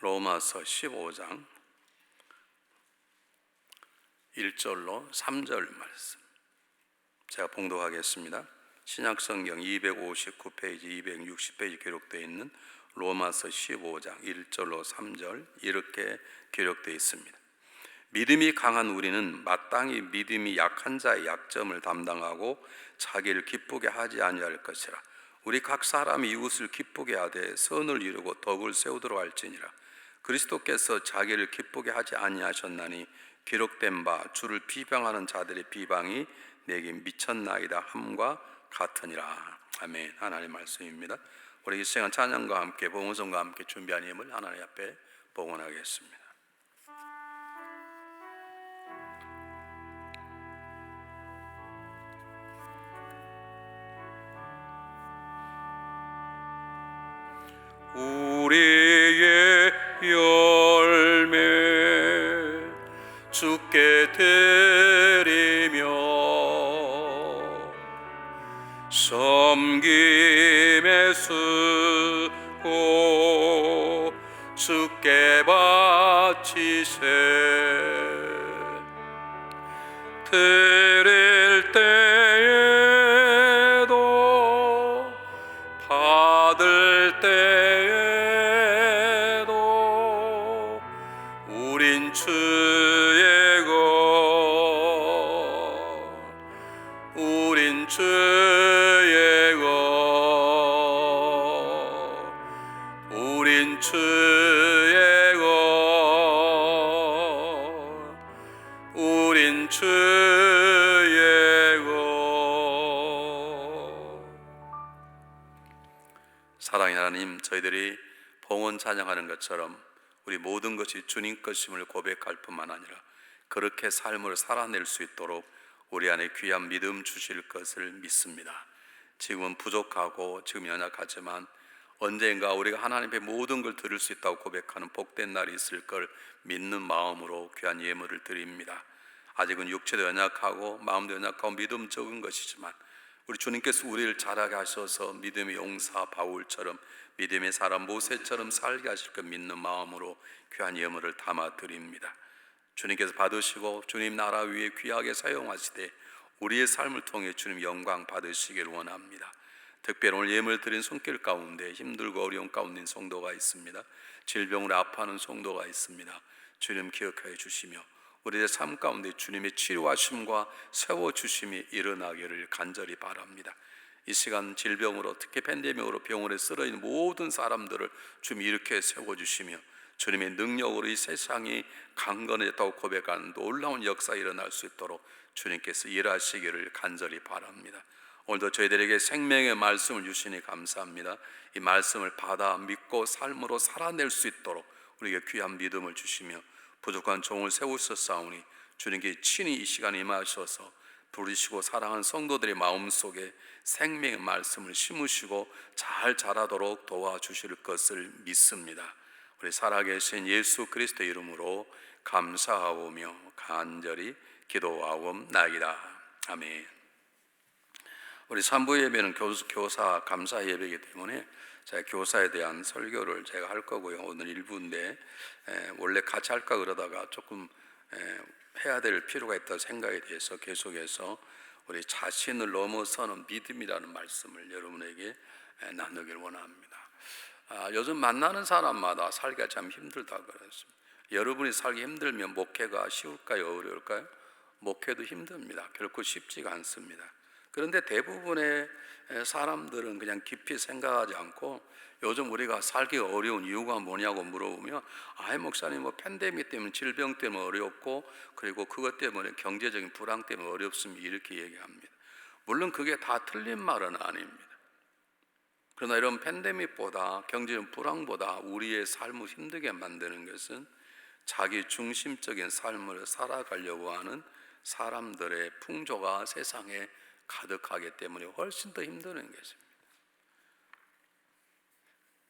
로마서 15장 1절로 3절 말씀 제가 봉독하겠습니다. 신약성경 259페이지, 260페이지 기록되어 있는 로마서 15장 1절로 3절 이렇게 기록되어 있습니다. 믿음이 강한 우리는 마땅히 믿음이 약한 자의 약점을 담당하고 자기를 기쁘게 하지 아니할 것이라. 우리 각 사람이 이웃을 기쁘게 하되 선을 이루고 덕을 세우도록 할지니라. 그리스도께서 자기를 기쁘게 하지 아니하셨나니 기록된 바 주를 비방하는 자들의 비방이 내게 미쳤나이다 함과 같으니라. 아멘. 하나님의 말씀입니다. 우리 이 시간 찬양과 함께 봉헌성과 함께 준비한 예물 하나님 앞에 봉헌하겠습니다. 우리의 열매 주께 드리며 섬김의 수고 주께 바치세. 드릴 때에도 받을 때에도 우린 주의 것, 우린 주의 것, 우린 주의 것, 우린 주의 것. 사랑의 하나님, 저희들이 봉헌 찬양하는 것처럼 우리 모든 것이 주님 것임을 고백할 뿐만 아니라 그렇게 삶을 살아낼 수 있도록 우리 안에 귀한 믿음 주실 것을 믿습니다. 지금은 부족하고 지금 연약하지만 언젠가 우리가 하나님 앞에 모든 걸 드릴 수 있다고 고백하는 복된 날이 있을 걸 믿는 마음으로 귀한 예물을 드립니다. 아직은 육체도 연약하고 마음도 연약하고 믿음 적은 것이지만 우리 주님께서 우리를 자라게 하셔서 믿음의 용사 바울처럼 믿음의 사람 모세처럼 살게 하실 것 믿는 마음으로 귀한 예물을 담아 드립니다. 주님께서 받으시고 주님 나라 위에 귀하게 사용하시되 우리의 삶을 통해 주님 영광 받으시기를 원합니다. 특별히 오늘 예물 드린 손길 가운데 힘들고 어려운 가운데 성도가 있습니다. 질병으로 아파하는 성도가 있습니다. 주님 기억하여 주시며 우리의 삶 가운데 주님의 치료하심과 세워주심이 일어나기를 간절히 바랍니다. 이 시간 질병으로 특히 팬데믹으로 병원에 쓰러있는 모든 사람들을 주님 이렇게 세워주시며 주님의 능력으로 이 세상이 강건해졌다고 고백하는 놀라운 역사 일어날 수 있도록 주님께서 일하시기를 간절히 바랍니다. 오늘도 저희들에게 생명의 말씀을 주시니 감사합니다. 이 말씀을 받아 믿고 삶으로 살아낼 수 있도록 우리에게 귀한 믿음을 주시며 부족한 종을 세우셨사오니 주님께 친히 이 시간에 임하셔서 부르시고 사랑하는 성도들의 마음속에 생명의 말씀을 심으시고 잘 자라도록 도와주실 것을 믿습니다. 우리 살아계신 예수 그리스도의 이름으로 감사하오며 간절히 기도하옵나이다. 아멘. 우리 3부 예배는 교사 감사 예배이기 때문에 제가 교사에 대한 설교를 제가 할 거고요. 오늘 1부인데 원래 같이 할까 그러다가 조금 해야 될 필요가 있다고 생각에 대해서 계속해서 우리 자신을 넘어서는 믿음이라는 말씀을 여러분에게 나누길 원합니다. 요즘 만나는 사람마다 살기가 참 힘들다고 그랬습니다. 여러분이 살기 힘들면 목회가 쉬울까요? 어려울까요? 목회도 힘듭니다. 결코 쉽지가 않습니다. 그런데 대부분의 사람들은 그냥 깊이 생각하지 않고 요즘 우리가 살기 어려운 이유가 뭐냐고 물어보면 목사님 팬데믹 때문에 질병 때문에 어렵고 그리고 그것 때문에 경제적인 불황 때문에 어렵습니다 이렇게 얘기합니다. 물론 그게 다 틀린 말은 아닙니다. 그러나 이런 팬데믹보다 경제적 불황보다 우리의 삶을 힘들게 만드는 것은 자기 중심적인 삶을 살아가려고 하는 사람들의 풍조가 세상에 가득하기 때문에 훨씬 더 힘드는 것입니다.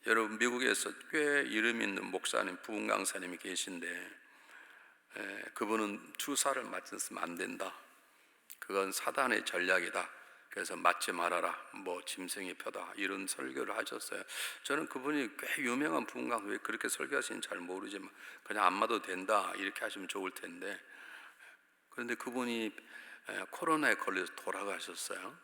여러분 미국에서 꽤 이름 있는 목사님, 부흥 강사님이 계신데 그분은 주사를 맞았으면 안 된다. 그건 사단의 전략이다. 그래서 맞지 말아라, 뭐 짐승의 표다, 이런 설교를 하셨어요. 저는 그분이 꽤 유명한 분과 왜 그렇게 설교하시는지 잘 모르지만 그냥 안 맞아도 된다 이렇게 하시면 좋을 텐데, 그런데 그분이 코로나에 걸려서 돌아가셨어요.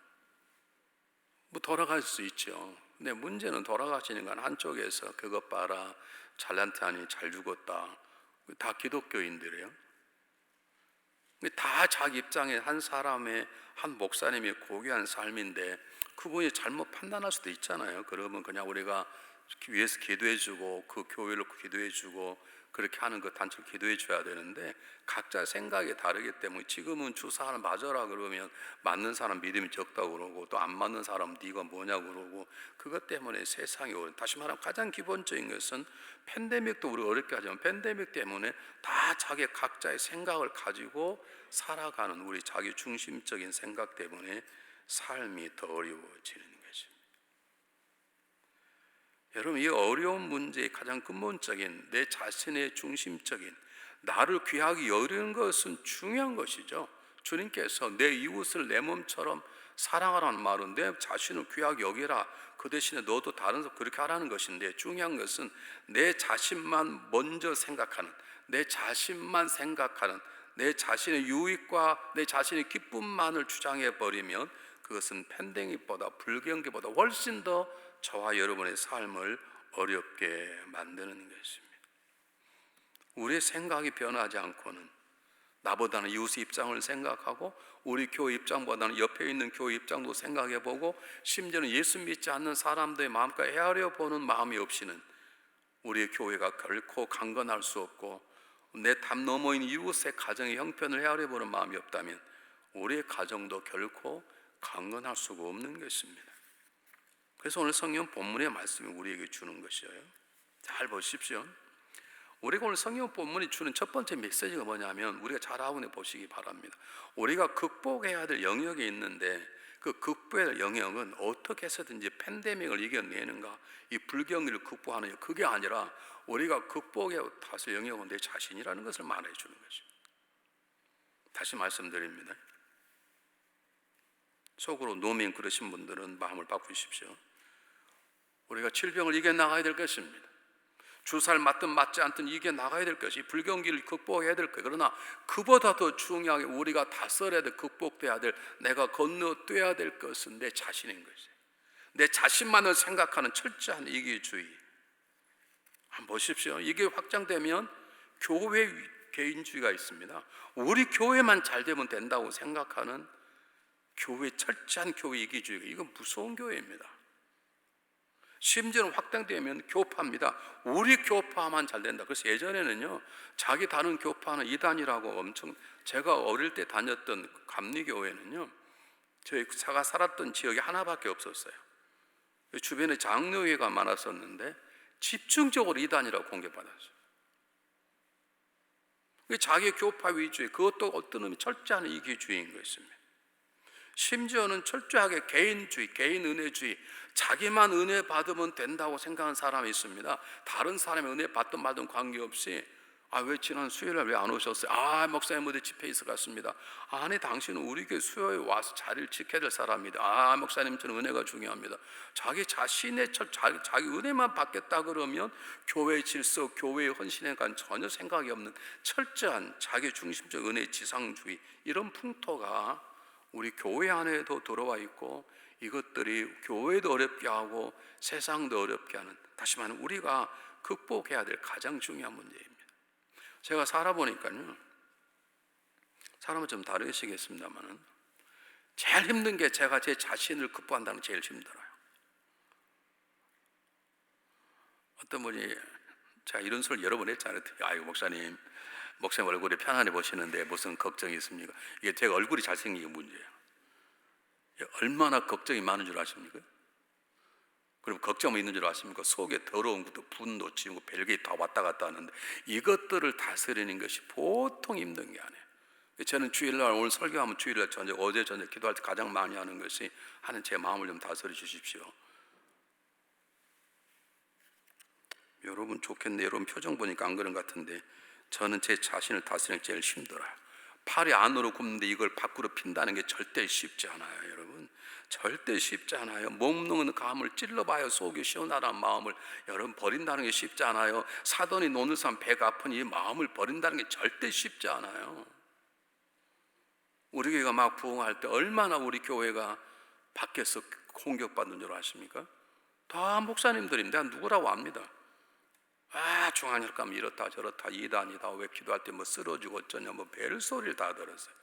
뭐 돌아갈 수 있죠. 근데 문제는 돌아가시는 건 한쪽에서 그것 봐라, 잘난티하니 잘 죽었다, 다 기독교인들이에요. 다 자기 입장에 한 사람의, 한 목사님의 고귀한 삶인데 그분이 잘못 판단할 수도 있잖아요. 그러면 그냥 우리가 위에서 기도해주고 그 교회를 기도해주고 그렇게 하는 그 단체를 기도해줘야 되는데, 각자 생각이 다르기 때문에 지금은 주사 하나 맞아라 그러면 맞는 사람 믿음이 적다고 그러고, 또 안 맞는 사람 네가 뭐냐고 그러고, 그것 때문에 세상이 다시 말하면 가장 기본적인 것은, 팬데믹도 우리 어렵게 하지만 팬데믹 때문에 다 자기 각자의 생각을 가지고 살아가는 우리 자기 중심적인 생각 때문에 삶이 더 어려워지는 거죠. 여러분, 이 어려운 문제의 가장 근본적인 내 자신의 중심적인 나를 귀하게 여기는 것은 중요한 것이죠. 주님께서 내 이웃을 내 몸처럼 사랑하라는 말은 내 자신을 귀하게 여기라, 그 대신에 너도 다른 사람 그렇게 하라는 것인데, 중요한 것은 내 자신만 먼저 생각하는, 내 자신만 생각하는, 내 자신의 유익과 내 자신의 기쁨만을 주장해 버리면 그것은 팬데믹보다, 불경기보다 훨씬 더 저와 여러분의 삶을 어렵게 만드는 것입니다. 우리의 생각이 변하지 않고는, 나보다는 이웃의 입장을 생각하고 우리 교회 입장보다는 옆에 있는 교회 입장도 생각해보고, 심지어는 예수 믿지 않는 사람들의 마음까지 헤아려 보는 마음이 없이는 우리의 교회가 결코 강건할 수 없고, 내 답 너머인 이웃의 가정의 형편을 헤아려 보는 마음이 없다면 우리의 가정도 결코 강건할 수가 없는 것입니다. 그래서 오늘 성경 본문의 말씀이 우리에게 주는 것이에요. 잘 보십시오. 우리가 오늘 성경 본문이 주는 첫 번째 메시지가 뭐냐면, 우리가 잘 확인해 보시기 바랍니다. 우리가 극복해야 될 영역이 있는데, 그 극복해야 될 영역은 어떻게 해서든지 팬데믹을 이겨내는가, 이 불경기를 극복하느냐, 그게 아니라 우리가 극복해야 할 영역은 내 자신이라는 것을 말해 주는 것이죠. 다시 말씀드립니다. 속으로 노면 그러신 분들은 마음을 바꾸십시오. 우리가 질병을 이겨나가야 될 것입니다. 주사를 맞든 맞지 않든 이겨나가야 될 것이, 불경기를 극복해야 될 것. 그러나 그보다 더 중요하게 우리가 다스려야 될, 극복돼야 될, 내가 건너뛰어야 될 것은 내 자신인 것이에요. 내 자신만을 생각하는 철저한 이기주의. 한번 보십시오. 이게 확장되면 교회 개인주의가 있습니다. 우리 교회만 잘 되면 된다고 생각하는 교회, 철저한 교회 이기주의가, 이건 무서운 교회입니다. 심지어는 확장되면 교파입니다. 우리 교파만 잘 된다. 그래서 예전에는요, 자기 다른 교파는 이단이라고 엄청, 제가 어릴 때 다녔던 감리교회는요, 제가 살았던 지역이 하나밖에 없었어요. 주변에 장로회가 많았었는데 집중적으로 이단이라고 공격받았어요. 자기 교파 위주의, 그것도 어떤 의미 철저한 이기주의인 것입니다. 심지어는 철저하게 개인주의, 개인 은혜주의, 자기만 은혜 받으면 된다고 생각하는 사람이 있습니다. 다른 사람의 은혜 받든 말든 관계없이, 왜 지난 수요일날 왜 안 오셨어요? 목사님 어디 집회 있어 갔습니다. 아니, 당신은 우리 교회 수요일에 와서 자리를 지켜야 될 사람입니다. 목사님 저는 은혜가 중요합니다. 자기 자신의 자기 은혜만 받겠다 그러면 교회의 질서, 교회의 헌신에 관한 전혀 생각이 없는 철저한 자기 중심적 은혜 지상주의, 이런 풍토가 우리 교회 안에도 들어와 있고, 이것들이 교회도 어렵게 하고 세상도 어렵게 하는, 다시 말하면 우리가 극복해야 될 가장 중요한 문제입니다. 제가 살아보니까요, 사람은 좀 다르시겠습니다만 제일 힘든 게 제가 제 자신을 극복한다는 게 제일 힘들어요. 어떤 분이, 제가 이런 소리를 여러 번 했잖아요. 목사님 얼굴이 편안해 보시는데 무슨 걱정이 있습니까? 이게 제가 얼굴이 잘생긴 게 문제예요. 얼마나 걱정이 많은 줄 아십니까? 그리고 걱정이 있는 줄 아십니까? 속에 더러운 것도, 분노, 지우고 별게 다 왔다 갔다 하는데, 이것들을 다스리는 것이 보통 힘든 게 아니에요. 저는 주일날, 오늘 설교하면 주일날 저녁, 어제 저녁 기도할 때 가장 많이 하는 것이, 제 마음을 좀 다스려 주십시오. 여러분 좋겠네, 여러분 표정 보니까 안 그런 것 같은데 저는 제 자신을 다스리는 게 제일 힘들어요. 팔이 안으로 굽는데 이걸 밖으로 핀다는 게 절대 쉽지 않아요, 여러분. 절대 쉽지 않아요. 먹는 감을 찔러봐야 속이 시원하다는 마음을 여러분 버린다는 게 쉽지 않아요. 사돈이 노는 사람 배가 아픈 이 마음을 버린다는 게 절대 쉽지 않아요. 우리 교회가 막 부흥할 때 얼마나 우리 교회가 밖에서 공격받는 줄 아십니까? 다 목사님들인데 누구라고 압니다. 중앙일 가면 이렇다 저렇다 이단이다, 왜 기도할 때 뭐 쓰러지고 어쩌냐 뭐 벨소리를 다 들었어요.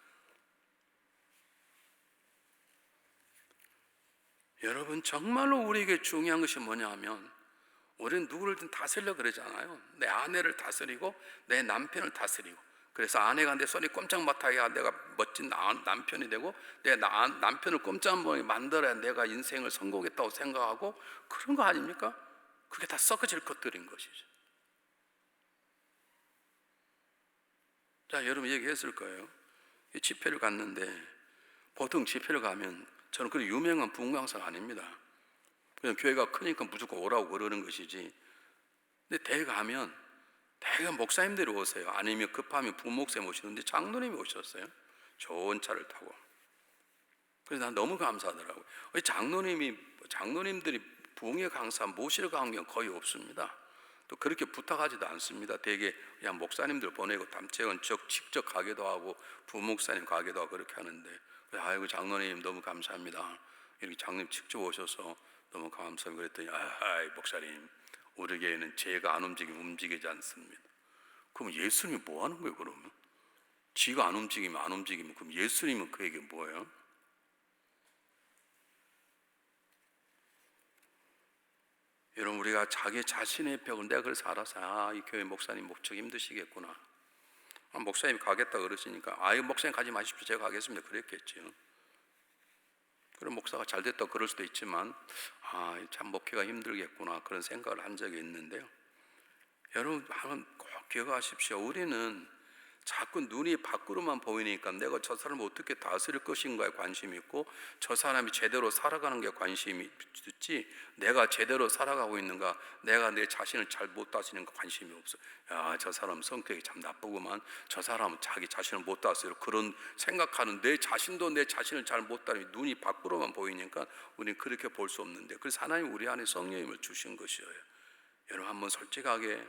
여러분, 정말로 우리에게 중요한 것이 뭐냐 하면 우리는 누구를 다스리려고 그러잖아요. 내 아내를 다스리고 내 남편을 다스리고, 그래서 아내가 내 손이 꼼짝 못하게 내가 멋진 남편이 되고, 내 남편을 꼼짝 못하게 만들어야 내가 인생을 성공했다고 생각하고, 그런 거 아닙니까? 그게 다 썩어질 것들인 것이죠. 자, 여러분 얘기했을 거예요. 집회를 갔는데, 보통 집회를 가면 저는 그런 유명한 부흥 강사가 아닙니다. 그냥 교회가 크니까 무조건 오라고 그러는 것이지. 근데 대개 가면 대개 목사님들이 오세요. 아니면 급하면 부목사님 오시는데 장로님이 오셨어요. 좋은 차를 타고. 그래서 난 너무 감사하더라고요. 장로님들이 부흥의 강사 모시러 가는 게 거의 없습니다. 또 그렇게 부탁하지도 않습니다. 대개 그냥 목사님들 보내고 담책은 직접 가기도 하고 부목사님 가기도 하고 그렇게 하는데, 아이고 장로님 너무 감사합니다. 이렇게 장로님 직접 오셔서 너무 감사합니다. 그랬더니 목사님, 우리 교회는 제가 안 움직이면 움직이지 않습니다. 그럼 예수님이 뭐 하는 거예요? 그러면 지가 안 움직이면 그럼 예수님은 그에게 뭐예요? 여러분, 우리가 자기 자신의 벽을, 내가 그래서 알아서 이 교회 목사님 목적 힘드시겠구나, 목사님이 가겠다 그러시니까 목사님 가지 마십시오, 제가 가겠습니다 그랬겠죠. 그럼 목사가 잘 됐다 그럴 수도 있지만 참 목회가 힘들겠구나 그런 생각을 한 적이 있는데요. 여러분 한번 꼭 기억하십시오. 우리는 자꾸 눈이 밖으로만 보이니까 내가 저 사람을 어떻게 다스릴 것인가에 관심이 있고, 저 사람이 제대로 살아가는 게 관심이 있지, 내가 제대로 살아가고 있는가, 내가 내 자신을 잘 못 다스리는 거 관심이 없어. 저 사람 성격이 참 나쁘구만, 저 사람은 자기 자신을 못 다스려, 그런 생각하는 내 자신도 내 자신을 잘 못 다스리니 눈이 밖으로만 보이니까 우리는 그렇게 볼 수 없는데, 그래서 하나님 우리 안에 성령님을 주신 것이에요. 여러분 한번 솔직하게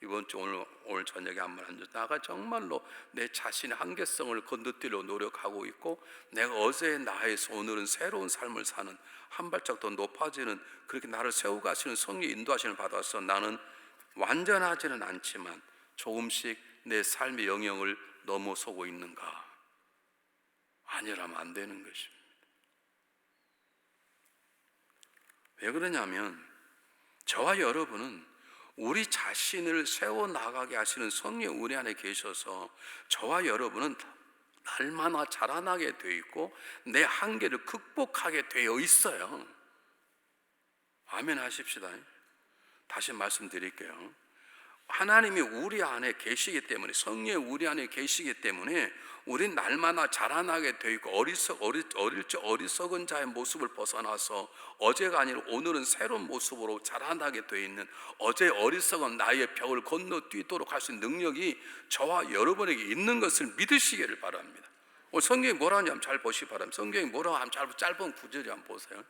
이번 주 오늘 저녁에 한번 앉았다가 정말로 내 자신의 한계성을 건너뛰려 노력하고 있고, 내가 어제의 나에서 오늘은 새로운 삶을 사는, 한 발짝 더 높아지는, 그렇게 나를 세워가시는 성령의 인도하심을 받아서 나는 완전하지는 않지만 조금씩 내 삶의 영역을 넘어서고 있는가? 아니라면 안 되는 것입니다. 왜 그러냐면 저와 여러분은 우리 자신을 세워나가게 하시는 성령 우리 안에 계셔서 저와 여러분은 날마다 자라나게 되어 있고 내 한계를 극복하게 되어 있어요. 아멘 하십시다. 다시 말씀드릴게요. 하나님이 우리 안에 계시기 때문에, 성령이 우리 안에 계시기 때문에 우린 날마다 자라나게 되어 있고, 어리석은 자의 모습을 벗어나서 어제가 아니라 오늘은 새로운 모습으로 자라나게 되어 있는, 어제 어리석은 나의 벽을 건너뛰도록 할 수 있는 능력이 저와 여러분에게 있는 것을 믿으시기를 바랍니다. 오늘 성경이 뭐라 하냐면 잘 보시기 바랍니다. 성경이 뭐라고 하면 짧은 구절이 한번 보세요.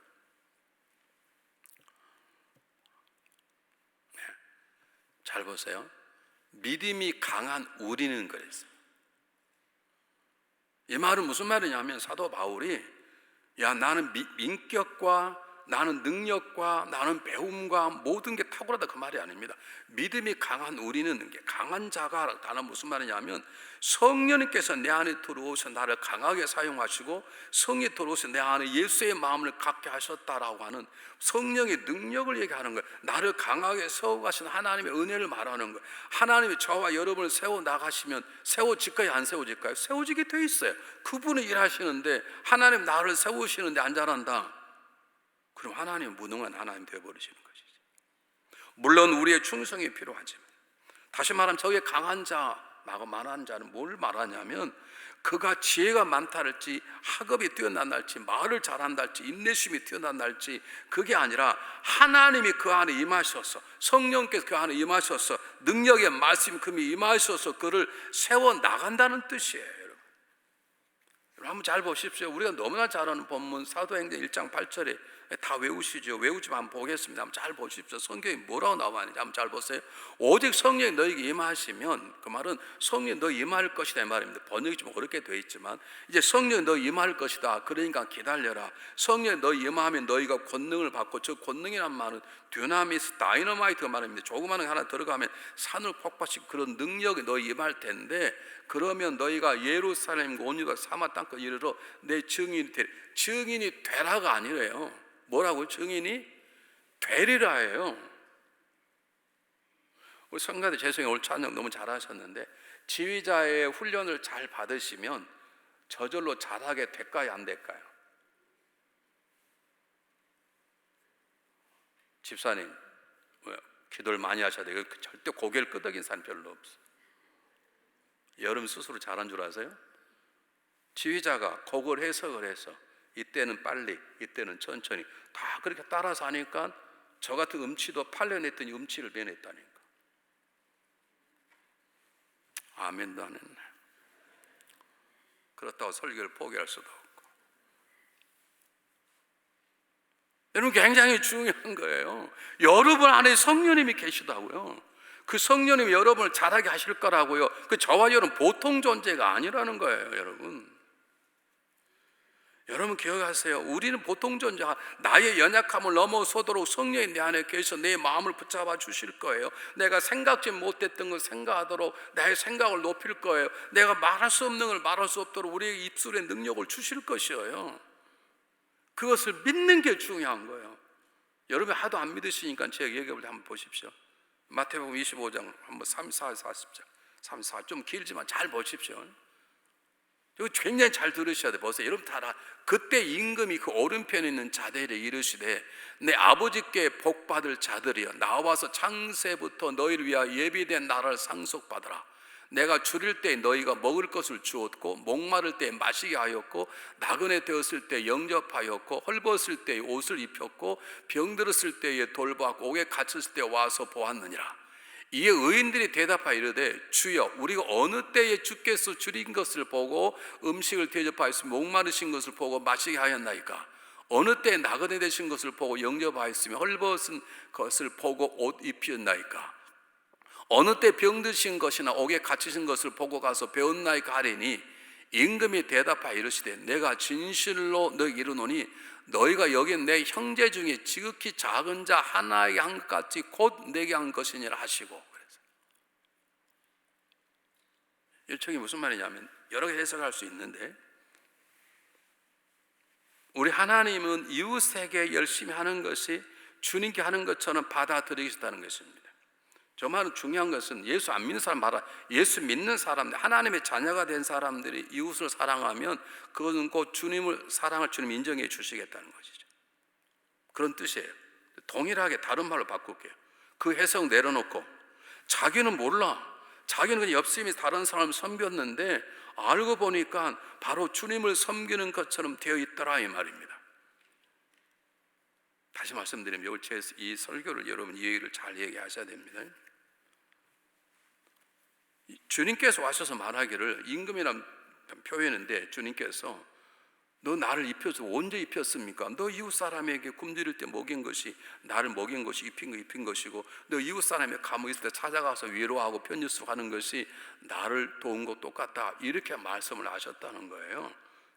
잘 보세요. 믿음이 강한 우리는 그랬어요. 이 말은 무슨 말이냐면 사도 바울이 나는 민격과 나는 능력과 나는 배움과 모든 게 탁월하다 그 말이 아닙니다. 믿음이 강한 우리는, 강한 자가 다는 무슨 말이냐면 성령님께서 내 안에 들어오셔서 나를 강하게 사용하시고 성이 들어오셔서 내 안에 예수의 마음을 갖게 하셨다라고 하는 성령의 능력을 얘기하는 거예요. 나를 강하게 세워가신 하나님의 은혜를 말하는 거예요. 하나님이 저와 여러분을 세워나가시면 세워질까요? 안 세워질까요? 세워지게 돼 있어요. 그분이 일하시는데 하나님 나를 세우시는데 안 잘한다, 그럼 하나님 무능한 하나님 되어버리시는 것이지. 물론 우리의 충성이 필요하지만, 다시 말하면 저게 강한 자라고 말하는 자는 뭘 말하냐면 그가 지혜가 많다 할지, 학업이 뛰어난다 할지, 말을 잘한다 할지, 인내심이 뛰어난다 할지, 그게 아니라 하나님이 그 안에 임하셔서, 성령께서 그 안에 임하셔서 능력의 말씀이 금이 임하셔서 그를 세워나간다는 뜻이에요. 여러분, 한번 잘 보십시오. 우리가 너무나 잘 아는 본문 사도행전 1장 8절에 다 외우시죠. 외우지만 한번 보겠습니다. 한번 잘 보십시오. 성경이 뭐라고 나와있는지 한번 잘 보세요. 오직 성령이 너에게 임하시면, 그 말은 성령이 너 임할 것이다 이 말입니다. 번역이 좀 어렵게 되어 있지만 이제 성령이 너 임할 것이다. 그러니까 기다려라. 성령이 너 임하면 너희가 권능을 받고, 저 권능이란 말은 dynamis, 다이너마이트가 말입니다. 조그마한 거 하나 들어가면 산을 폭발시키고 그런 능력이 너희 임할 텐데, 그러면 너희가 예루살렘과 온 유다 사마 땅끝 이르러 내 증인이 되리. 증인이 되라가 아니래요. 뭐라고? 증인이 되리라예요. 우리 성가대 죄송해요. 오늘 찬양 너무 잘하셨는데, 지휘자의 훈련을 잘 받으시면 저절로 잘하게 될까요, 안 될까요? 집사님 기도를 많이 하셔야 돼요. 절대 고개를 끄덕인 사람 별로 없어요. 여러분 스스로 잘한 줄 아세요? 지휘자가 곡을 해석을 해서 이때는 빨리, 이때는 천천히 다 그렇게 따라서 하니까 저 같은 음치도 8년 했더니 음치를 면했다니까. 아멘도 안 했네. 그렇다고 설교를 포기할 수도 없고. 여러분 굉장히 중요한 거예요. 여러분 안에 성령님이 계시다고요. 그 성령님이 여러분을 잘하게 하실 거라고요. 그 저와 여러분 보통 존재가 아니라는 거예요, 여러분. 여러분 기억하세요. 우리는 보통 존재가 나의 연약함을 넘어서도록 성령이 내 안에 계셔서 내 마음을 붙잡아 주실 거예요. 내가 생각지 못했던 걸 생각하도록 나의 생각을 높일 거예요. 내가 말할 수 없는 걸 말할 수 없도록 우리의 입술에 능력을 주실 것이에요. 그것을 믿는 게 중요한 거예요. 여러분 하도 안 믿으시니까 제가 얘기해볼 때 한번 보십시오. 마태복음 25장 한번 34, 40장 34, 좀 길지만 잘 보십시오. 이거 굉장히 잘 들으셔야 돼요. 보세요. 여러분 다 알아. 그때 임금이 그 오른편에 있는 자들에게 이르시되 내 아버지께 복받을 자들이여 나와서 창세부터 너희를 위하여 예비된 나라를 상속받으라. 내가 줄일 때 너희가 먹을 것을 주었고 목마를 때 마시게 하였고 나그네 되었을 때 영접하였고 헐벗을 때 옷을 입혔고 병들었을 때에 돌보았고 옥에 갇혔을 때 와서 보았느니라. 이에 의인들이 대답하여 이르되 주여 우리가 어느 때에 주께서 줄인 것을 보고 음식을 대접하였으며 목마르신 것을 보고 마시게 하였나이까. 어느 때에 나그네 되신 것을 보고 영접하였으며 헐벗은 것을 보고 옷 입혔나이까. 어느 때 병드신 것이나 옥에 갇히신 것을 보고 가서 배웠나이까 하리니 임금이 대답하여 이르시되 내가 진실로 너희에게 이르노니 너희가 여기 내 형제 중에 지극히 작은 자 하나에게 한 것 같이 곧 내게 한 것이니라 하시고. 그래서 일청이 무슨 말이냐면 여러 개 해석할 수 있는데, 우리 하나님은 이웃에게 열심히 하는 것이 주님께 하는 것처럼 받아들이시다는 것입니다. 정말 중요한 것은 예수 안 믿는 사람 말아, 예수 믿는 사람들, 하나님의 자녀가 된 사람들이 이웃을 사랑하면 그것은 곧 주님을 사랑할 주님 인정해 주시겠다는 것이죠. 그런 뜻이에요. 동일하게 다른 말로 바꿀게요. 그 해석 내려놓고 자기는 몰라, 자기는 그냥 옆심이 다른 사람을 섬겼는데 알고 보니까 바로 주님을 섬기는 것처럼 되어 있더라 이 말입니다. 다시 말씀드리면 이 설교를 여러분 이 얘기를 잘 얘기하셔야 됩니다. 주님께서 와셔서 말하기를, 임금이라는 표현인데 주님께서 너 나를 입혀서 언제 입혔습니까? 너 이웃 사람에게 굶주릴 때 먹인 것이 나를 먹인 것이 입힌 것이고, 너 이웃 사람의 감옥에 있을 때 찾아가서 위로하고 편지수하는 것이 나를 도운 것 똑같다. 이렇게 말씀을 하셨다는 거예요.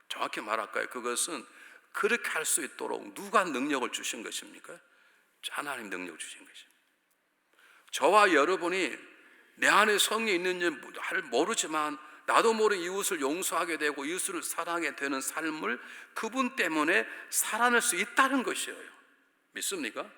정확히 말할까요? 그것은 그렇게 할 수 있도록 누가 능력을 주신 것입니까? 하나님 능력을 주신 것입니다. 저와 여러분이 내 안에 성이 있는지 모르지만 나도 모르게 이웃을 용서하게 되고 이웃을 사랑하게 되는 삶을 그분 때문에 살아낼 수 있다는 것이에요. 믿습니까?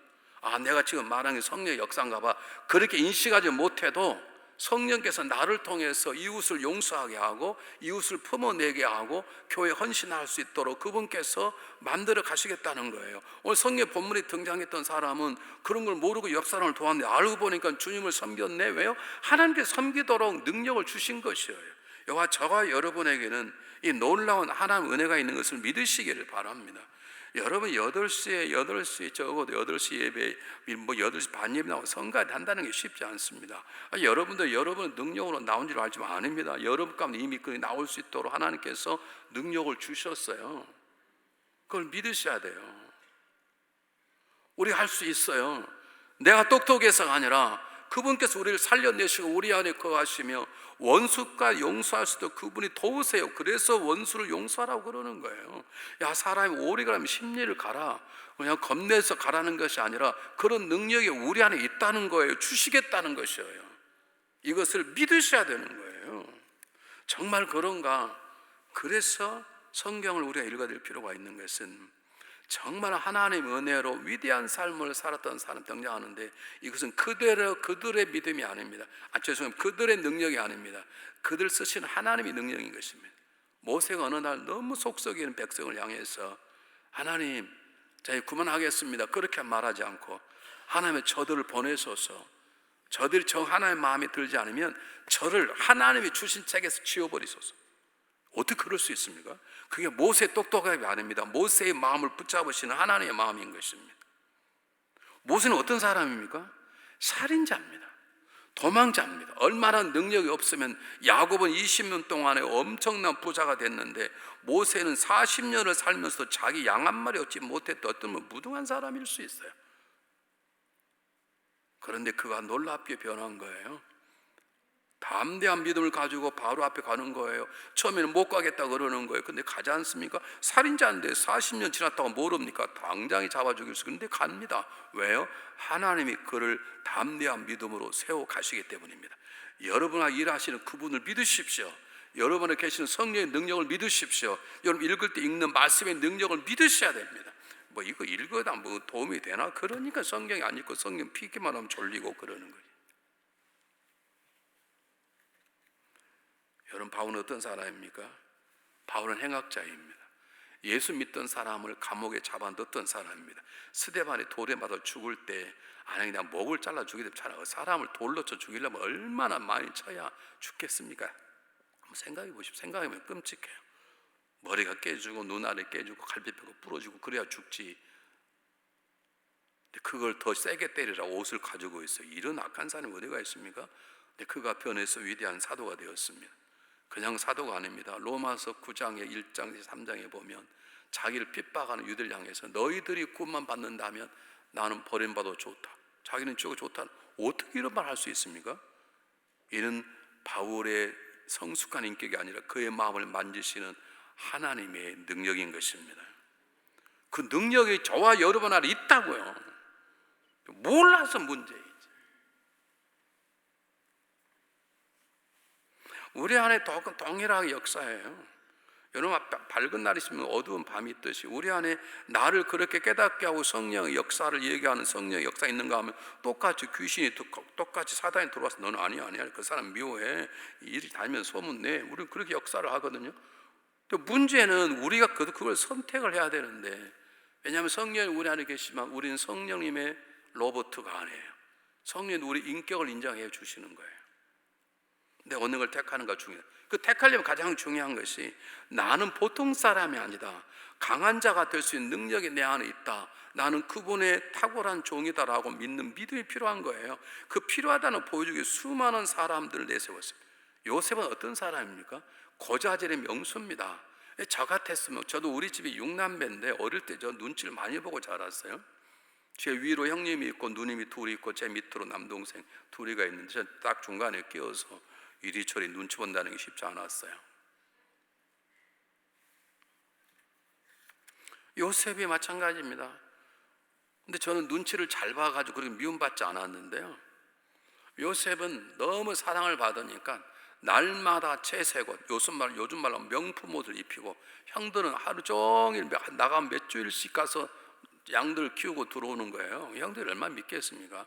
아, 내가 지금 말한 게 성령의 역사인가 봐. 그렇게 인식하지 못해도 성령께서 나를 통해서 이웃을 용서하게 하고 이웃을 품어내게 하고 교회에 헌신할 수 있도록 그분께서 만들어 가시겠다는 거예요. 오늘 성경 본문에 등장했던 사람은 그런 걸 모르고 옆 사람을 도왔는데 알고 보니까 주님을 섬겼네. 왜요? 하나님께 섬기도록 능력을 주신 것이에요. 저와 여러분에게는 이 놀라운 하나님의 은혜가 있는 것을 믿으시기를 바랍니다. 여러분 8시에 적어도 8시 예배, 뭐 8시 반 예배 나오고 성가대 한다는 게 쉽지 않습니다. 여러분들 여러분의 능력으로 나온 줄 알지만 아닙니다. 여러분 가운데 이미 그 나올 수 있도록 하나님께서 능력을 주셨어요. 그걸 믿으셔야 돼요. 우리 할 수 있어요. 내가 똑똑해서가 아니라 그분께서 우리를 살려내시고 우리 안에 거하시며 원수가 용서할 수도 그분이 도우세요. 그래서 원수를 용서하라고 그러는 거예요. 야, 사람이 오래 가면 심리를 가라, 그냥 겁내서 가라는 것이 아니라 그런 능력이 우리 안에 있다는 거예요. 주시겠다는 것이에요. 이것을 믿으셔야 되는 거예요. 정말 그런가? 그래서 성경을 우리가 읽어야 될 필요가 있는 것은 정말 하나님의 은혜로 위대한 삶을 살았던 사람 등장하는데 이것은 그들의 믿음이 아닙니다. 죄송합니다. 그들의 능력이 아닙니다. 그들 쓰신 하나님의 능력인 것입니다. 모세가 어느 날 너무 속썩이는 백성을 향해서 하나님, 저희 그만하겠습니다, 그렇게 말하지 않고 하나님의 저들을 보내소서, 저들이 하나님의 마음에 들지 않으면 저를 하나님이 주신 책에서 지워버리소서. 어떻게 그럴 수 있습니까? 그게 모세의 똑똑함이 아닙니다. 모세의 마음을 붙잡으시는 하나님의 마음인 것입니다. 모세는 어떤 사람입니까? 살인자입니다. 도망자입니다. 얼마나 능력이 없으면 야곱은 20년 동안에 엄청난 부자가 됐는데 모세는 40년을 살면서 자기 양 한 마리 얻지 못했던 어떤 무능한 사람일 수 있어요. 그런데 그가 놀랍게 변한 거예요. 담대한 믿음을 가지고 바로 앞에 가는 거예요. 처음에는 못 가겠다 그러는 거예요. 근데 가지 않습니까? 살인자인데 40년 지났다고 모릅니까? 당장에 잡아 죽일 수 있는데 갑니다. 왜요? 하나님이 그를 담대한 믿음으로 세워 가시기 때문입니다. 여러분과 일하시는 그분을 믿으십시오. 여러분에 계시는 성령의 능력을 믿으십시오. 여러분 읽을 때 읽는 말씀의 능력을 믿으셔야 됩니다. 뭐 이거 읽어다 뭐 도움이 되나? 그러니까 성경이 안 읽고 성경 피기만 하면 졸리고 그러는 거예요. 여러분, 바울은 어떤 사람입니까? 바울은 행악자입니다. 예수 믿던 사람을 감옥에 잡아넣었던 사람입니다. 스데반이 돌에 맞아 죽을 때 아니 그냥 목을 잘라 죽이되 사람을 돌로 쳐 죽이려면 얼마나 많이 쳐야 죽겠습니까? 한번 생각해 보십시오. 생각하면 끔찍해요. 머리가 깨지고 눈알이 깨지고 갈비뼈가 부러지고 그래야 죽지. 근데 그걸 더 세게 때리라 옷을 가지고 있어요. 이런 악한 사람이 어디가 있습니까? 근데 그가 변해서 위대한 사도가 되었습니다. 그냥 사도가 아닙니다. 로마서 9장에 1장 3장에 보면 자기를 핍박하는 유대를 향해서 너희들이 구원만 받는다면 나는 버림받아도 좋다, 자기는 죽어도 좋다. 어떻게 이런 말 할 수 있습니까? 이는 바울의 성숙한 인격이 아니라 그의 마음을 만지시는 하나님의 능력인 것입니다. 그 능력이 저와 여러분 안에 있다고요. 몰라서 문제예요. 우리 안에 동일하게 역사예요. 여러분, 밝은 날이 있으면 어두운 밤이 있듯이 우리 안에 나를 그렇게 깨닫게 하고 성령의 역사를 얘기하는 성령의 역사 있는가 하면 똑같이 귀신이 똑같이 사단이 들어와서 너는 아니야 그 사람 미워해 이리 다니면 소문내. 우리는 그렇게 역사를 하거든요. 또 문제는 우리가 그걸 선택을 해야 되는데, 왜냐하면 성령이 우리 안에 계시지만 우리는 성령님의 로버트가 아니에요. 성령이 우리 인격을 인정해 주시는 거예요. 근데 어느 걸 택하는가 중요해요. 그 택하려면 가장 중요한 것이 나는 보통 사람이 아니다, 강한 자가 될 수 있는 능력이 내 안에 있다, 나는 그분의 탁월한 종이다라고 믿는 믿음이 필요한 거예요. 그 필요하다는 보여주기 수많은 사람들을 내세웠어요. 요셉은 어떤 사람입니까? 고자질의 명수입니다. 저 같았으면, 저도 우리 집이 6남매인데 어릴 때 저 눈치를 많이 보고 자랐어요. 제 위로 형님이 있고 누님이 둘이 있고 제 밑으로 남동생 둘이가 있는데 저 딱 중간에 끼어서 이리저리 눈치 본다는 게 쉽지 않았어요. 요셉이 마찬가지입니다. 근데 저는 눈치를 잘 봐가지고 그렇게 미움받지 않았는데요, 요셉은 너무 사랑을 받으니까 날마다 채색옷, 요즘 말로 명품 옷을 입히고, 형들은 하루 종일 나가면 몇 주일씩 가서 양들 키우고 들어오는 거예요. 형들이 얼마나 믿겠습니까?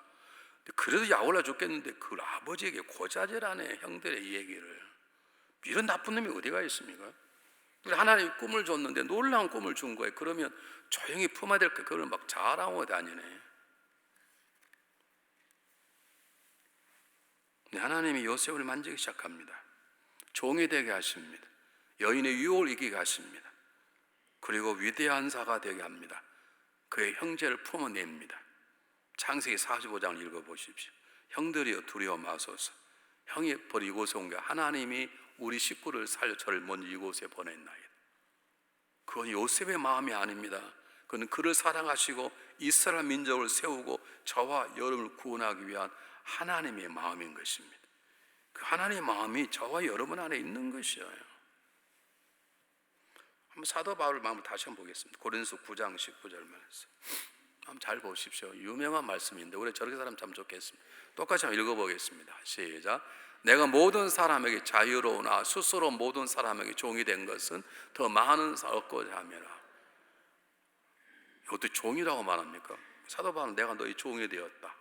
그래도 약올라 죽겠는데 그걸 아버지에게 고자질하네, 형들의 이 얘기를. 이런 나쁜 놈이 어디가 있습니까? 하나님이 꿈을 줬는데 놀라운 꿈을 준 거예요. 그러면 조용히 품어야 될 거 그걸 막 자랑하고 다니네. 하나님이 요셉을 만지기 시작합니다. 종이 되게 하십니다. 여인의 유혹을 이기게 하십니다. 그리고 위대한 자가 되게 합니다. 그의 형제를 품어냅니다. 창세기 45장을 읽어보십시오. 형들이여 두려워 마소서. 형이 벌 이곳에 온 게 하나님이 우리 식구를 살려 저를 먼저 이곳에 보냈나이다. 그건 요셉의 마음이 아닙니다. 그는 그를 사랑하시고 이스라엘 민족을 세우고 저와 여러분을 구원하기 위한 하나님의 마음인 것입니다. 그 하나님의 마음이 저와 여러분 안에 있는 것이에요. 한번 사도 바울 마음을 다시 한번 보겠습니다. 고린도서 9장 19절 말씀 한번 잘 보십시오. 유명한 말씀인데 우리 저렇게 사람 참 좋겠습니다. 똑같이 한번 읽어보겠습니다. 시작. 내가 모든 사람에게 자유로우나 스스로 모든 사람에게 종이 된 것은 더 많은 사람을 얻고자 함이라. 이것도 종이라고 말합니까? 사도 바울은 내가 너희 종이 되었다.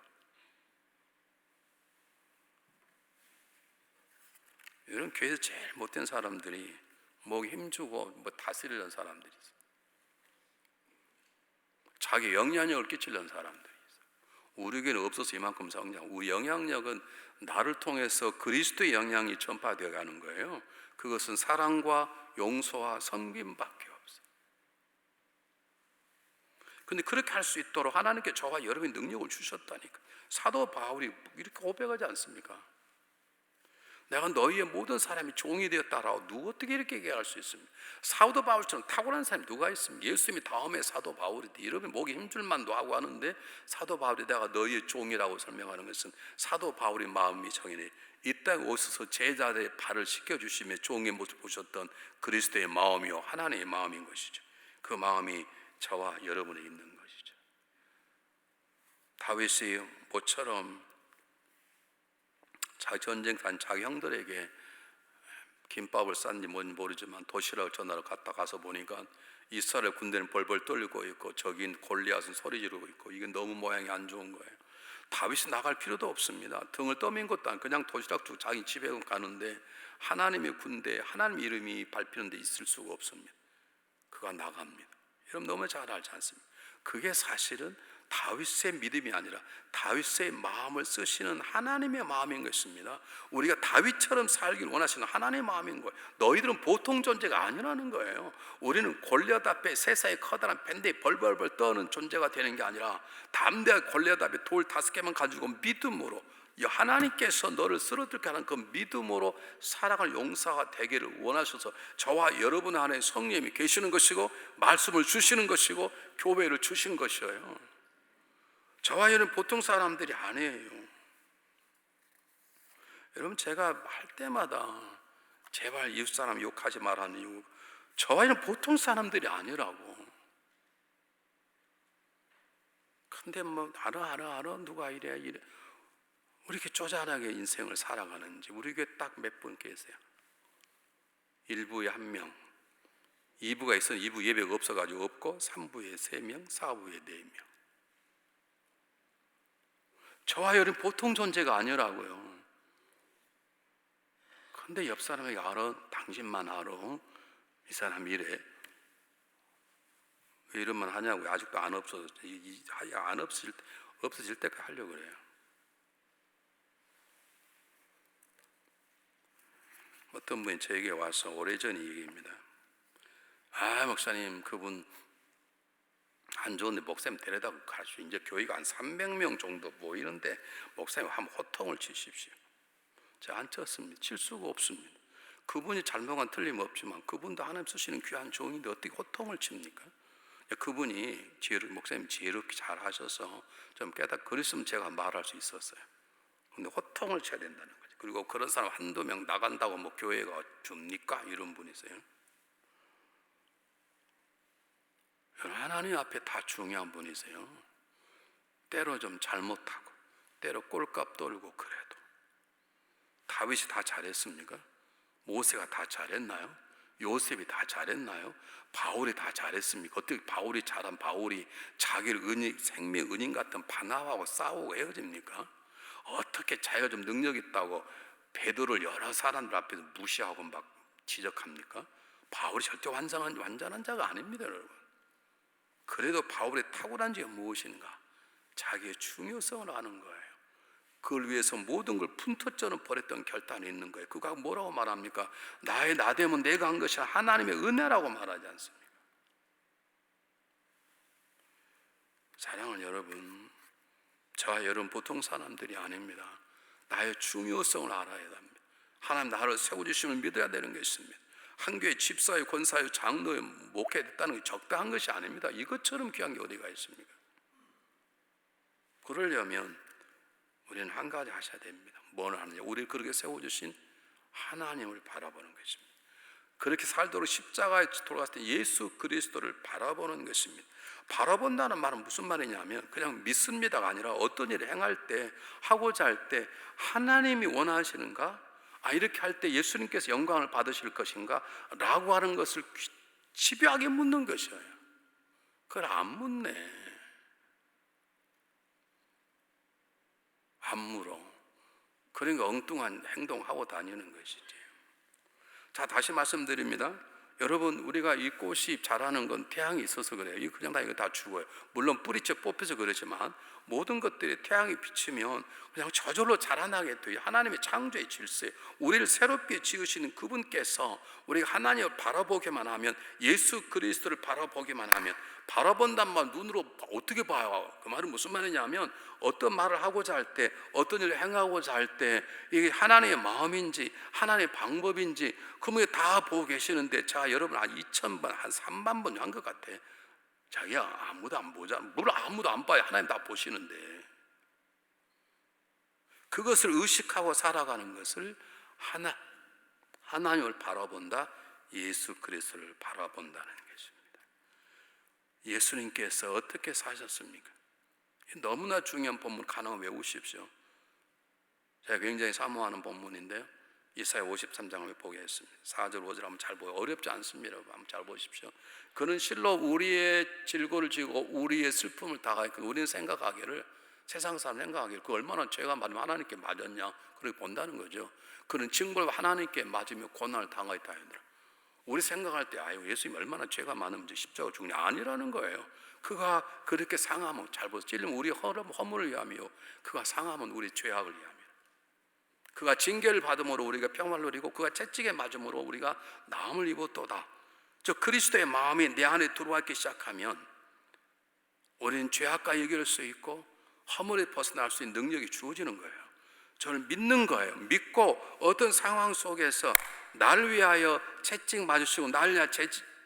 이런 교회에서 제일 못된 사람들이 목에 힘주고 다스리는 사람들이 있어요. 자기 영향력을 끼치려는 사람들이 있어요. 우리 교회는 없어서 이만큼 성장. 우리 영향력은 나를 통해서 그리스도의 영향이 전파되어 가는 거예요. 그것은 사랑과 용서와 섬김밖에 없어요. 근데 그렇게 할 수 있도록 하나님께 저와 여러분의 능력을 주셨다니까. 사도 바울이 이렇게 고백하지 않습니까? 내가 너희의 모든 사람이 종이 되었다라고 누가 어떻게 이렇게 얘기할 수 있습니까? 사도 바울처럼 탁월한 사람이 누가 있습니까? 예수님이 다음에 사도 바울인데 여러분 목에 힘줄만도 하고 하는데 사도 바울이 내가 너희의 종이라고 설명하는 것은 사도 바울의 마음이 정인해 이 땅에 오셔서 제자들의 발을 씻겨주시며 종의 모습을 보셨던 그리스도의 마음이요 하나님의 마음인 것이죠. 그 마음이 저와 여러분에 있는 것이죠. 다윗이 모처럼 전쟁한 자기 형들에게 김밥을 쌌는지 뭔지 모르지만 도시락을 전하러 가서 보니까 이스라엘 군대는 벌벌 떨고 있고 저긴 골리앗은 소리 지르고 있고 이게 너무 모양이 안 좋은 거예요. 다윗이 나갈 필요도 없습니다. 등을 떠민 것도 아니고 그냥 도시락 주고 자기 집에 가는데 하나님의 군대 하나님 이름이 밟히는 데 있을 수가 없습니다. 그가 나갑니다. 여러분 너무 잘 알지 않습니까? 그게 사실은 다윗의 믿음이 아니라 다윗의 마음을 쓰시는 하나님의 마음인 것입니다. 우리가 다윗처럼 살기를 원하시는 하나님의 마음인 거예요. 너희들은 보통 존재가 아니라는 거예요. 우리는 골리앗 앞에 세상에 커다란 밴드에 벌벌벌 떠는 존재가 되는 게 아니라 담대하게 골리앗 앞에 돌 5개만 가지고 믿음으로 하나님께서 너를 쓰러뜨리게 하는 그 믿음으로 살아갈 용사가 되기를 원하셔서 저와 여러분 안에 성령님이 계시는 것이고 말씀을 주시는 것이고 교회를 주신 것이에요. 저와 여러분 보통 사람들이 아니에요. 여러분 제가 할 때마다 제발 이웃사람 욕하지 말라는 이유 저와 여러분 보통 사람들이 아니라고. 근데 뭐 알아 누가 이래 우리 이렇게 쪼잔하게 인생을 살아가는지 우리 교회 딱 몇 분 계세요. 1부에 1명 2부가 있어서 2부 예배가 없어가지고 없고 3부에 3명 4부에 4명 저와 여러분 보통 존재가 아니라고요. 근데 옆 사람에게 알아? 당신만 알아? 이 사람 이래. 왜 이런 말 하냐고. 아직도 안 없어졌어. 안 없어질 때까지 하려고 그래요. 어떤 분이 저에게 와서 오래전 얘기입니다. 목사님 그분 안 좋은데 목사님 데려다 가시오. 이제 교회가 한 300명 정도 모이는데 목사님 한번 호통을 치십시오. 제가 안 쳤습니다. 칠 수가 없습니다. 그분이 잘못한 틀림없지만 그분도 하나님 쓰시는 귀한 종인데 어떻게 호통을 칩니까? 그분이 목사님 지혜롭게 잘 하셔서 좀 그랬으면 제가 말할 수 있었어요. 근데 호통을 쳐야 된다는 거죠. 그리고 그런 사람 한두 명 나간다고 뭐 교회가 줍니까? 이런 분이세요. 하나님 앞에 다 중요한 분이세요. 때로 좀 잘못하고 때로 꼴값 떨고 그래도 다윗이 다 잘했습니까? 모세가 다 잘했나요? 요셉이 다 잘했나요? 바울이 다 잘했습니까? 어떻게 바울이 잘한 바울이 자기를 생명 은인 같은 바나바하고 싸우고 헤어집니까? 어떻게 자기가 좀 능력 있다고 베드로를 여러 사람들 앞에서 무시하고 막 지적합니까? 바울이 절대 완전한 자가 아닙니다, 여러분. 그래도 바울의 탁월한 점이 무엇인가? 자기의 중요성을 아는 거예요. 그걸 위해서 모든 걸 푼터처럼 버렸던 결단이 있는 거예요. 그가 뭐라고 말합니까? 나의 나됨은 내가 한 것이 하나님의 은혜라고 말하지 않습니까? 사랑하는 여러분, 저와 여러분 보통 사람들이 아닙니다. 나의 중요성을 알아야 합니다. 하나님 나를 세워주심을 믿어야 되는 것입니다. 한 교회 집사의 권사의 장로의 목회됐다는 게 적당한 것이 아닙니다. 이것처럼 귀한 게 어디가 있습니까? 그러려면 우리는 한 가지 하셔야 됩니다. 뭘 하느냐? 우리를 그렇게 세워주신 하나님을 바라보는 것입니다. 그렇게 살도록 십자가에 돌아갔을 때 예수 그리스도를 바라보는 것입니다. 바라본다는 말은 무슨 말이냐면 그냥 믿습니다가 아니라 어떤 일을 행할 때, 하고자 할 때 하나님이 원하시는가? 이렇게 할 때 예수님께서 영광을 받으실 것인가? 라고 하는 것을 집요하게 묻는 것이에요. 그걸 안 묻네. 안 물어. 그러니까 엉뚱한 행동하고 다니는 것이지. 자, 다시 말씀드립니다. 여러분, 우리가 이 꽃이 자라는 건 태양이 있어서 그래요. 이거 그냥 이거 다 죽어요. 물론 뿌리째 뽑혀서 그러지만 모든 것들이 태양이 비치면 그냥 저절로 자라나게 돼요. 하나님의 창조의 질서에 우리를 새롭게 지으시는 그분께서 우리가 하나님을 바라보기만 하면, 예수 그리스도를 바라보기만 하면, 바라본단 말 눈으로 어떻게 봐요? 그 말은 무슨 말이냐면 어떤 말을 하고자 할 때, 어떤 일을 행하고자 할 때 이게 하나님의 마음인지 하나님의 방법인지 그분이 다 보고 계시는데, 자 여러분 한 2000번 한 3만 번 한 것 같아. 자기야 아무도 안 보자. 물론 아무도 안 봐요. 하나님 다 보시는데 그것을 의식하고 살아가는 것을 하나님을 바라본다, 예수 그리스도를 바라본다는 것입니다. 예수님께서 어떻게 사셨습니까? 너무나 중요한 본문 가능하면 외우십시오. 제가 굉장히 사모하는 본문인데요, 이사야 53장을 보겠습니다. 4절 5절 한번 잘 보여. 어렵지 않습니다. 한번 잘 보십시오. 그는 실로 우리의 질고를 지고 우리의 슬픔을 당하였고, 우리는 생각하기를, 세상 사람 생각하기를 그 얼마나 죄가 많으면 하나님께 맞았냐 그렇게 본다는 거죠. 그는 징벌과 하나님께 맞으며 고난을 당하였다 하더라. 우리 생각할 때 예수님 얼마나 죄가 많으면 십자가 죽냐, 아니라는 거예요. 그가 그렇게 상하면, 잘 보세요, 찔리면 우리 허물을 위함이요 그가 상하면 우리 죄악을 위함이라. 그가 징계를 받음으로 우리가 평화를 누리고 그가 채찍에 맞음으로 우리가 나음을 입었도다. 저 그리스도의 마음이 내 안에 들어왔기 시작하면 우리는 죄악과 이길 수 있고 허물에 벗어날 수 있는 능력이 주어지는 거예요. 저를 믿는 거예요. 믿고 어떤 상황 속에서 나를 위하여 채찍 맞으시고 나를 위하여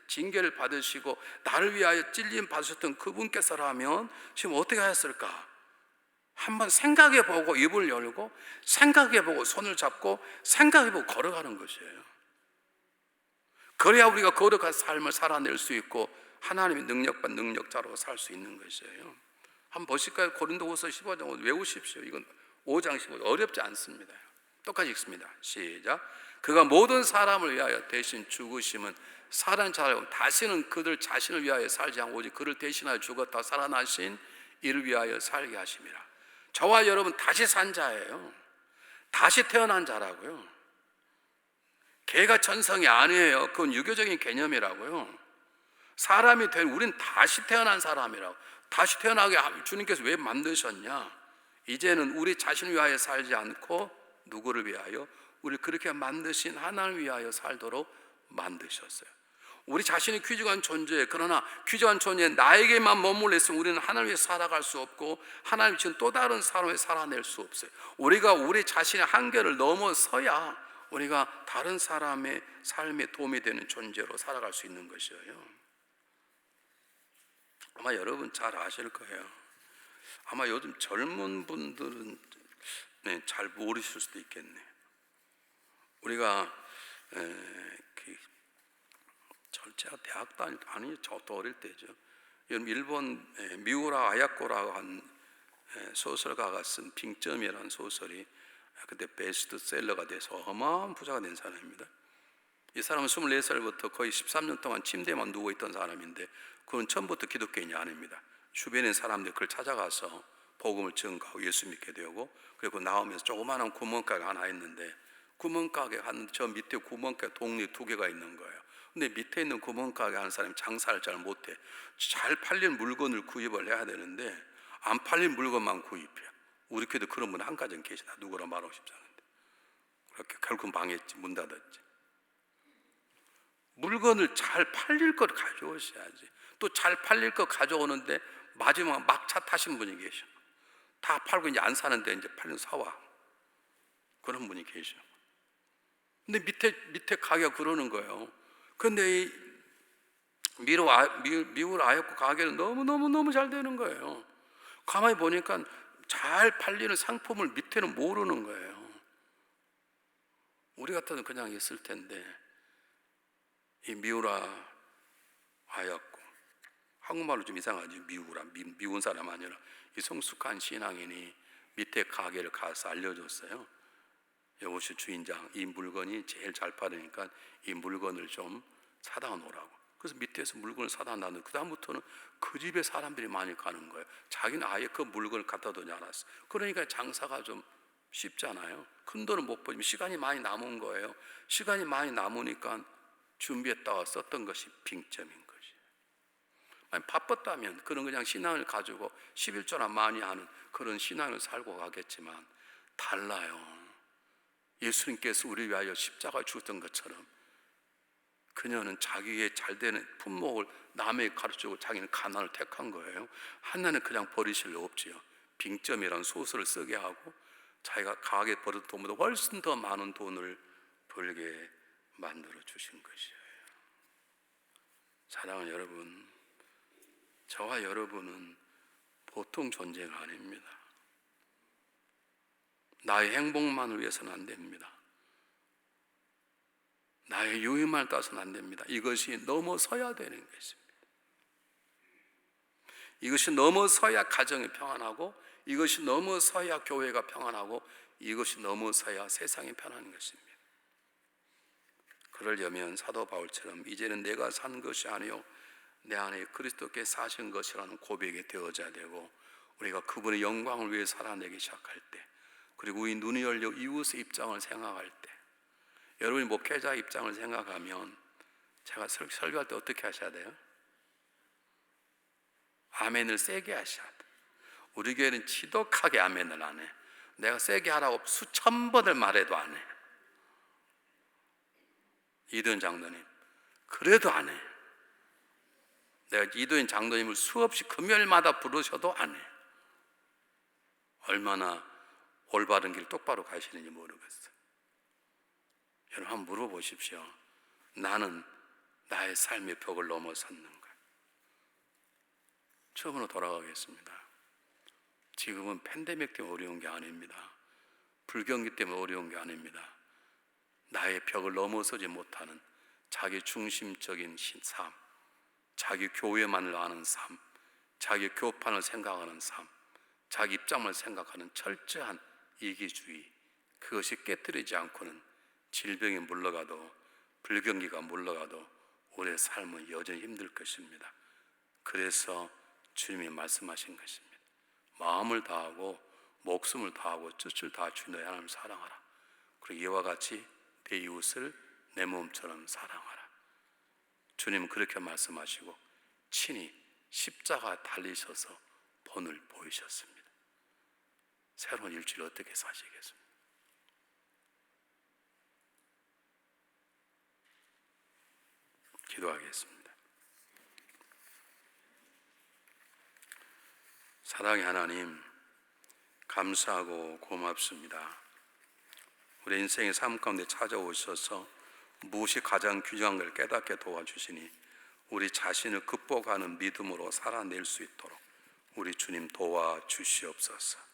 징계를 받으시고 나를 위하여 찔림 받으셨던 그분께서라면 지금 어떻게 하셨을까? 한번 생각해보고 입을 열고 생각해보고 손을 잡고 생각해보고 걸어가는 것이에요. 그래야 우리가 거룩한 삶을 살아낼 수 있고 하나님의 능력과 능력자로 살 수 있는 것이에요. 한번 보실까요? 고린도후서 15장 외우십시오. 이건 5장 15장 어렵지 않습니다. 똑같이 읽습니다. 시작. 그가 모든 사람을 위하여 대신 죽으심은 살아난 자라고 다시는 그들 자신을 위하여 살지 않고 오직 그를 대신하여 죽었다 살아나신 이를 위하여 살게 하심이라. 저와 여러분 다시 산 자예요. 다시 태어난 자라고요. 개가 천성이 아니에요. 그건 유교적인 개념이라고요. 사람이 된 우린 다시 태어난 사람이라고. 다시 태어나게 주님께서 왜 만드셨냐? 이제는 우리 자신을 위하여 살지 않고 누구를 위하여? 우리를 그렇게 만드신 하나님을 위하여 살도록 만드셨어요. 우리 자신이 귀중한 존재, 그러나 귀중한 존재 나에게만 머물러 있으면 우리는 하나님을 위해 살아갈 수 없고 하나님 지금 또 다른 사람을 살아낼 수 없어요. 우리가 우리 자신의 한계를 넘어서야 우리가 다른 사람의 삶에 도움이 되는 존재로 살아갈 수 있는 것이에요. 아마 여러분 잘 아실 거예요. 아마 요즘 젊은 분들은 잘 모르실 수도 있겠네요. 우리가 제가 대학도 아니 저도 어릴 때죠. 일본 미우라 아야코라고 한 소설가가 쓴 빙점이라는 소설이 그때 베스트셀러가 돼서 어마어마한 부자가 된 사람입니다. 이 사람은 24살부터 거의 13년 동안 침대에만 누워있던 사람인데 그건 처음부터 기독교인이 아닙니다. 주변에 사람들이 그걸 찾아가서 복음을 증거하고 예수 믿게 되고, 그리고 나오면서 조그마한 구멍가게 하나 있는데 구멍가게 한 저 밑에 구멍가게 독립 2개가 있는 거예요. 근데 밑에 있는 구멍가게 하는 사람이 장사를 잘 못해. 잘 팔린 물건을 구입을 해야 되는데 안 팔린 물건만 구입해. 우리 교회도 그런 분 한 가정 계시다. 누구라 말하고 싶지 않은데 그렇게 결국 망했지. 문 닫았지. 물건을 잘 팔릴 걸 가져오셔야지. 또 잘 팔릴 거 가져오는데 마지막 막차 타신 분이 계셔. 다 팔고 이제 안 사는데 이제 팔면 사와. 그런 분이 계셔. 근데 밑에 가게가 그러는 거예요. 근데 이 미울 아역고 가게는 너무 잘 되는 거예요. 가만히 보니까 잘 팔리는 상품을 밑에는 모르는 거예요. 우리 같아도 그냥 있을 텐데, 이 미우라 아였고, 한국말로 좀 이상하지. 미운 사람 아니라 이 성숙한 신앙인이 밑에 가게를 가서 알려줬어요. 여보시 주인장, 이 물건이 제일 잘 팔으니까 이 물건을 좀 사다 놓으라고. 그래서 밑에서 물건을 사다 놨는데 그 다음부터는 그 집에 사람들이 많이 가는 거예요. 자기는 아예 그 물건을 갖다 두지 않았어. 그러니까 장사가 좀 쉽잖아요. 큰 돈은 못 벌지만 시간이 많이 남은 거예요. 시간이 많이 남으니까 준비했다가 썼던 것이 빙점인 것이. 아니, 바빴다면 그런 그냥 신앙을 가지고 11조나 많이 하는 그런 신앙을 살고 가겠지만 달라요. 예수님께서 우리 위하여 십자가에 죽었던 것처럼 그녀는 자기의 잘되는 품목을 남에게 가르치고 자기는 가난을 택한 거예요. 하나는 그냥 버리실 리 없지요. 빙점이라는 소설을 쓰게 하고 자기가 가게 벌은 돈보다 훨씬 더 많은 돈을 벌게 만들어 주신 것이에요. 사랑하는 여러분, 저와 여러분은 보통 존재가 아닙니다. 나의 행복만을 위해서는 안 됩니다. 나의 유익만을 따서는 안 됩니다. 이것이 넘어서야 되는 것입니다. 이것이 넘어서야 가정이 평안하고, 이것이 넘어서야 교회가 평안하고, 이것이 넘어서야 세상이 편한 것입니다. 그러려면 사도 바울처럼 이제는 내가 산 것이 아니요 내 안에 그리스도께서 사신 것이라는 고백이 되어져야 되고, 우리가 그분의 영광을 위해 살아내기 시작할 때, 그리고 우리 눈이 열려 이웃의 입장을 생각할 때, 여러분이 목회자 입장을 생각하면 제가 설교할 때 어떻게 하셔야 돼요? 아멘을 세게 하셔야 돼. 우리 교회는 지독하게 아멘을 안 해. 내가 세게 하라고 수천 번을 말해도 안 해. 이도현 장로님 그래도 안 해. 내가 이도현 장로님을 수없이 금요일마다 부르셔도 안 해. 얼마나 올바른 길 똑바로 가시는지 모르겠어요. 여러분 한번 물어보십시오. 나는 나의 삶의 벽을 넘어섰는가? 처음으로 돌아가겠습니다. 지금은 팬데믹 때문에 어려운 게 아닙니다. 불경기 때문에 어려운 게 아닙니다. 나의 벽을 넘어서지 못하는 자기 중심적인 삶, 자기 교회만을 아는 삶, 자기 교판을 생각하는 삶, 자기 입장을 생각하는 철저한 이기주의, 그것이 깨뜨리지 않고는 질병이 물러가도 불경기가 물러가도 우리의 삶은 여전히 힘들 것입니다. 그래서 주님이 말씀하신 것입니다. 마음을 다하고 목숨을 다하고 뜻을 다하 주님 너희 하나님을 사랑하라. 그리고 이와 같이 내 이웃을 내 몸처럼 사랑하라. 주님은 그렇게 말씀하시고 친히 십자가 달리셔서 본을 보이셨습니다. 새로운 일주일 어떻게 사시겠습니까? 기도하겠습니다. 사랑의 하나님, 감사하고 고맙습니다. 우리 인생의 삶 가운데 찾아오셔서 무엇이 가장 귀중한 걸 깨닫게 도와주시니 우리 자신을 극복하는 믿음으로 살아낼 수 있도록 우리 주님 도와주시옵소서.